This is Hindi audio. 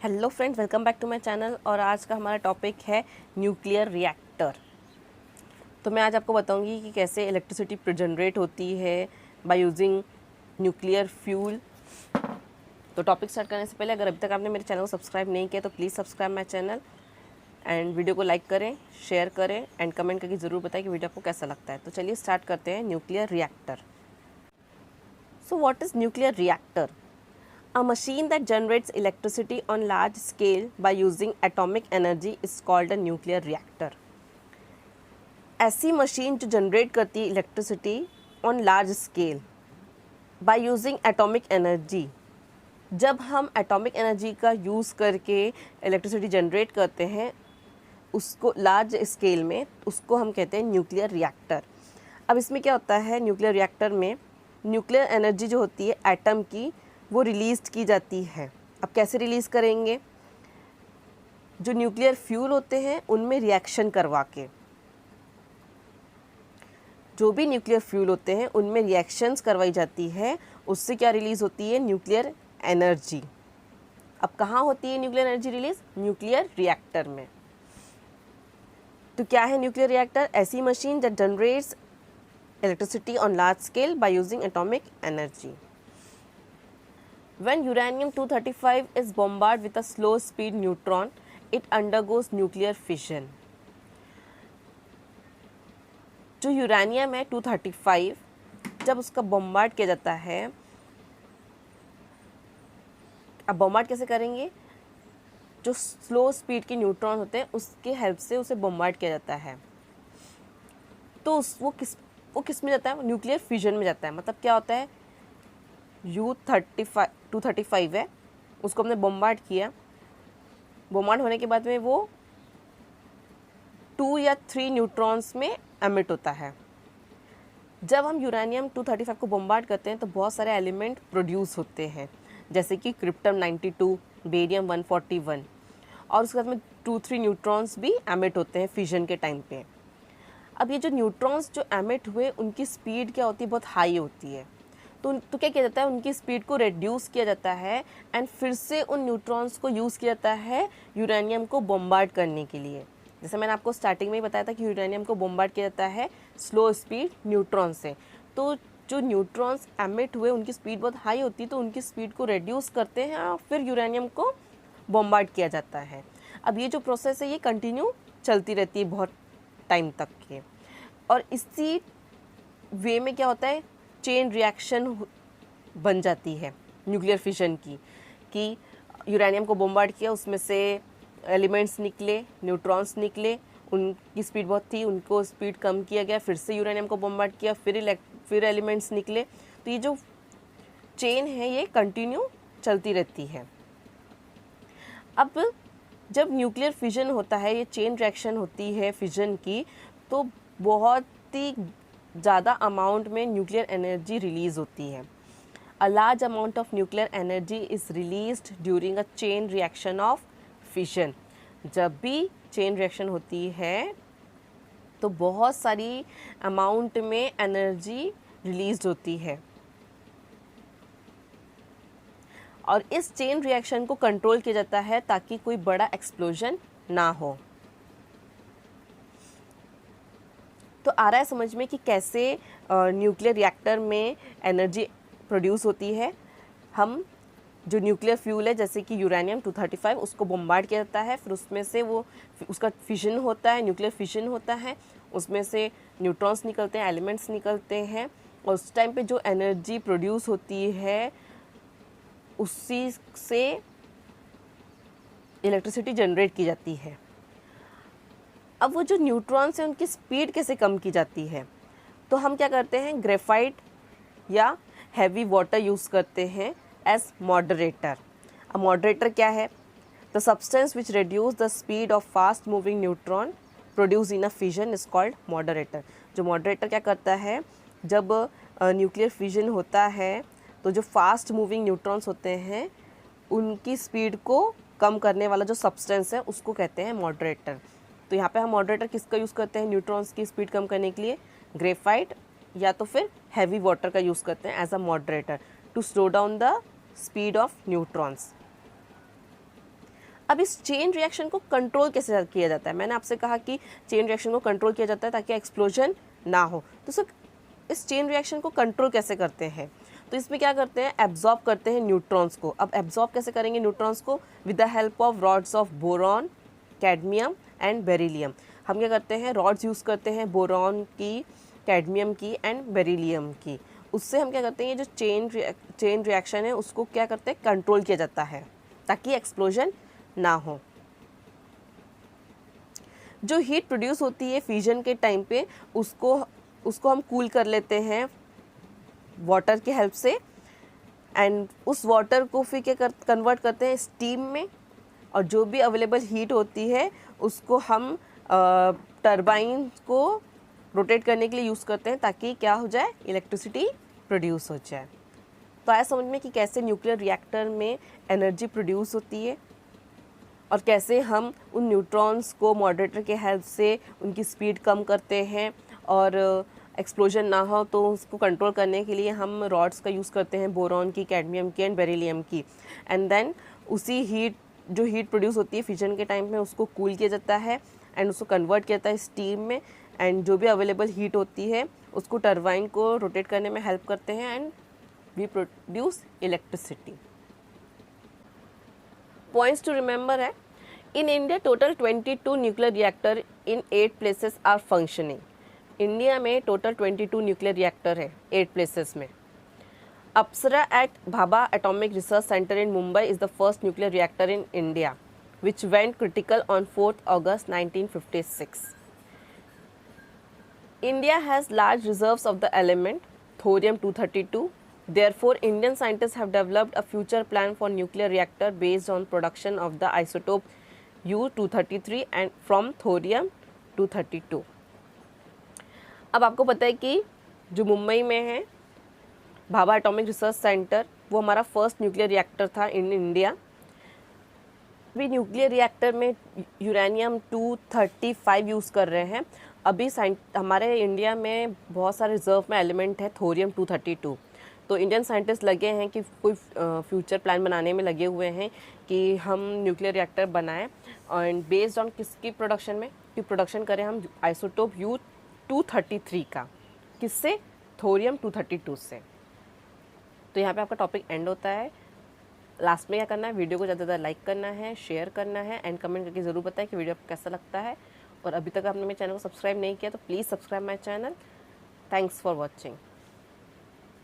Hello friends, welcome back to my channel. और आज का हमारा टॉपिक है न्यूक्लियर रिएक्टर। तो मैं आज आपको बताऊंगी कि कैसे इलेक्ट्रिसिटी जनरेट होती है बाय यूजिंग न्यूक्लियर फ्यूल। तो टॉपिक स्टार्ट करने से पहले अगर अभी तक आपने मेरे चैनल को सब्सक्राइब नहीं किया तो please subscribe my channel and video को लाइक करें, शेयर करें एंड कमेंट करके ज़रूर बताएं कि वीडियो आपको कैसा लगता है। तो चलिए स्टार्ट करते हैं nuclear reactor. So what is nuclear reactor? A machine that generates electricity on large scale by using atomic energy is called a nuclear reactor. ऐसी मशीन जो जनरेट करती है electricity on large scale by using atomic energy. जब हम एटॉमिक एनर्जी का यूज़ करके इलेक्ट्रिसिटी जनरेट करते हैं उसको लार्ज स्केल में, उसको हम कहते हैं न्यूक्लियर रिएक्टर। अब इसमें क्या होता है, न्यूक्लियर रिएक्टर में न्यूक्लियर एनर्जी जो होती है एटम की वो रिलीज़ की जाती है। अब कैसे रिलीज़ करेंगे? जो न्यूक्लियर फ्यूल होते हैं उनमें रिएक्शन करवा के, जो भी न्यूक्लियर फ्यूल होते हैं उनमें रिएक्शंस करवाई जाती है, उससे क्या रिलीज़ होती है? Nuclear energy. अब कहाँ होती है nuclear energy release? Nuclear reactor में। तो क्या है न्यूक्लियर रिएक्टर? ऐसी machine that generates electricity on large scale by using atomic energy. When uranium-235 is bombarded with a slow-speed neutron, it undergoes nuclear fission. जो यूरेनियम है 235, जब उसका बॉम्बार्ड किया जाता है, अब बॉम्बार्ड कैसे करेंगे? जो स्लो स्पीड के न्यूट्रॉन होते हैं उसके हेल्प से उसे बॉम्बार्ड किया जाता है। तो वो किस में जाता है? न्यूक्लियर फिजन में जाता है। मतलब क्या होता है, U-235 है, उसको हमने बॉम्बार्ड किया। बॉम्बार्ड होने के बाद में वो 2 या 3 न्यूट्रॉन्स में एमिट होता है। जब हम यूरेनियम 235 को बॉम्बार्ड करते हैं तो बहुत सारे एलिमेंट प्रोड्यूस होते हैं, जैसे कि क्रिप्टम 92, बेरियम 141, और उसके बाद में 2-3 न्यूट्रॉन्स भी एमिट होते हैं फिजन के टाइम पे। अब ये जो न्यूट्रॉन्स जो एमिट हुए उनकी स्पीड क्या होती है? बहुत हाई होती है। तो क्या किया जाता है? उनकी स्पीड को रिड्यूस किया जाता है एंड फिर से उन न्यूट्रॉन्स को यूज़ किया जाता है यूरेनियम को बॉम्बार्ड करने के लिए। जैसे मैंने आपको स्टार्टिंग में ही बताया था कि यूरेनियम को बॉम्बार्ड किया जाता है स्लो स्पीड न्यूट्रॉन से। तो जो न्यूट्रॉन्स एमिट हुए उनकी स्पीड बहुत हाई होती है, तो उनकी स्पीड को रिड्यूस करते हैं और फिर यूरेनियम को बॉम्बार्ड किया जाता है। अब ये जो प्रोसेस है ये कंटिन्यू चलती रहती है बहुत टाइम तक के। और इसी वे में क्या होता है, चेन रिएक्शन बन जाती है न्यूक्लियर फिशन की, कि यूरेनियम को बॉम्बार्ड किया, उसमें से एलिमेंट्स निकले, न्यूट्रॉन्स निकले, उनकी स्पीड बहुत थी, उनको स्पीड कम किया गया, फिर से यूरेनियम को बॉम्बार्ड किया, फिर एलिमेंट्स निकले। तो ये जो चेन है ये कंटिन्यू चलती रहती है। अब जब न्यूक्लियर फिजन होता है, ये चेन रिएक्शन होती है फिजन की, तो बहुत ही ज़्यादा अमाउंट में न्यूक्लियर एनर्जी रिलीज़ होती है। A large amount of nuclear energy is released during a chain reaction of fission. जब भी चेन रिएक्शन होती है तो बहुत सारी अमाउंट में एनर्जी रिलीज़ होती है, और इस चेन रिएक्शन को कंट्रोल किया जाता है ताकि कोई बड़ा एक्सप्लोजन ना हो। तो आ रहा है समझ में कि कैसे न्यूक्लियर रिएक्टर में एनर्जी प्रोड्यूस होती है। हम जो न्यूक्लियर फ्यूल है जैसे कि यूरेनियम 235 उसको बॉम्बार्ड किया जाता है, फिर उसमें से उसका फिशन होता है, न्यूक्लियर फिशन होता है, उसमें से न्यूट्रॉन्स निकलते हैं, एलिमेंट्स निकलते हैं, और उस टाइम पे जो एनर्जी प्रोड्यूस होती है उसी से इलेक्ट्रिसिटी जनरेट की जाती है। अब वो जो न्यूट्रॉन्स हैं उनकी स्पीड कैसे कम की जाती है? तो हम क्या करते हैं, ग्रेफाइट या हैवी वाटर यूज़ करते हैं एज मॉडरेटर। अब मॉडरेटर क्या है? The substance which reduce the speed of fast moving neutron produce in a fission is called moderator. जो मॉडरेटर क्या करता है, जब न्यूक्लियर फिजन होता है तो जो फास्ट मूविंग न्यूट्रॉन्स होते हैं उनकी स्पीड को कम करने वाला जो सब्सटेंस है उसको कहते हैं मॉडरेटर। तो यहाँ पे हम मॉडरेटर किसका यूज़ करते हैं न्यूट्रॉन्स की स्पीड कम करने के लिए? ग्रेफाइट या तो फिर हैवी वाटर का यूज़ करते हैं as a moderator to slow down the speed of neutrons. अब इस चेन रिएक्शन को कंट्रोल कैसे किया जाता है? मैंने आपसे कहा कि चेन रिएक्शन को कंट्रोल किया जाता है ताकि एक्सप्लोजन ना हो। तो सर इस चेन रिएक्शन को कंट्रोल कैसे करते हैं? तो इसमें क्या करते हैं, एब्जॉर्ब करते हैं न्यूट्रॉन्स को। अब एब्जॉर्ब कैसे करेंगे न्यूट्रॉन्स को? With the help of rods of boron, cadmium and beryllium. हम क्या करते हैं, रॉड्स यूज़ करते हैं बोरॉन की, कैडमियम की एंड बेरिलियम की। उससे हम क्या करते हैं, ये जो चेन रिएक्शन है उसको क्या करते हैं, कंट्रोल किया जाता है ताकि एक्सप्लोजन ना हो। जो हीट प्रोड्यूस होती है फ्यूजन के टाइम पे उसको हम कूल कर लेते हैं वाटर के हेल्प से, एंड उस वाटर को फिर क्या कन्वर्ट करते हैं स्टीम में, और जो भी अवेलेबल हीट होती है उसको हम टरबाइन को रोटेट करने के लिए यूज़ करते हैं ताकि क्या हो जाए, इलेक्ट्रिसिटी प्रोड्यूस हो जाए। तो आया समझ में कि कैसे न्यूक्लियर रिएक्टर में एनर्जी प्रोड्यूस होती है और कैसे हम उन न्यूट्रॉन्स को मॉडरेटर के हेल्प से उनकी स्पीड कम करते हैं, और एक्सप्लोजन ना हो तो उसको कंट्रोल करने के लिए हम रॉड्स का यूज़ करते हैं बोरॉन की, कैडमियम की एंड बेरिलियम की। एंड देन उसी जो हीट प्रोड्यूस होती है फ्यूजन के टाइम में उसको कूल किया जाता है एंड उसको कन्वर्ट किया जाता है स्टीम में, एंड जो भी अवेलेबल हीट होती है उसको टरबाइन को रोटेट करने में हेल्प करते हैं and we produce electricity. Points to remember है, in India total 22 nuclear reactor in 8 places are functioning. India में टोटल 22 न्यूक्लियर रिएक्टर है 8 प्लेसेस में। Apsara at Bhabha atomic research centre in Mumbai is the first nuclear reactor in India which went critical on 4th August 1956. India has large reserves of the element thorium-232. Therefore, Indian scientists have developed a future plan for nuclear reactor based on production of the isotope U-233 and from thorium-232. अब आपको पता है कि जो मुंबई में है भाभा एटॉमिक रिसर्च सेंटर, वो हमारा फर्स्ट न्यूक्लियर रिएक्टर था इन इंडिया। अभी न्यूक्लियर रिएक्टर में यूरेनियम 235 यूज़ कर रहे हैं। अभी हमारे इंडिया में बहुत सारे रिजर्व में एलिमेंट है थोरियम 232। तो इंडियन साइंटिस्ट लगे हैं कि कोई फ्यूचर प्लान बनाने में लगे हुए हैं कि हम न्यूक्लियर रिएक्टर बनाएं, और बेस्ड ऑन किसकी प्रोडक्शन में कि प्रोडक्शन करें हम आइसोटोप U-233 का, किससे, थोरियम 232 से। तो यहाँ पे आपका टॉपिक एंड होता है। लास्ट में क्या करना है, वीडियो को ज़्यादा से ज़्यादा लाइक करना है, शेयर करना है एंड कमेंट करके ज़रूर बताएं कि वीडियो आपको कैसा लगता है। और अभी तक आपने मेरे चैनल को सब्सक्राइब नहीं किया तो please subscribe my channel. Thanks for watching.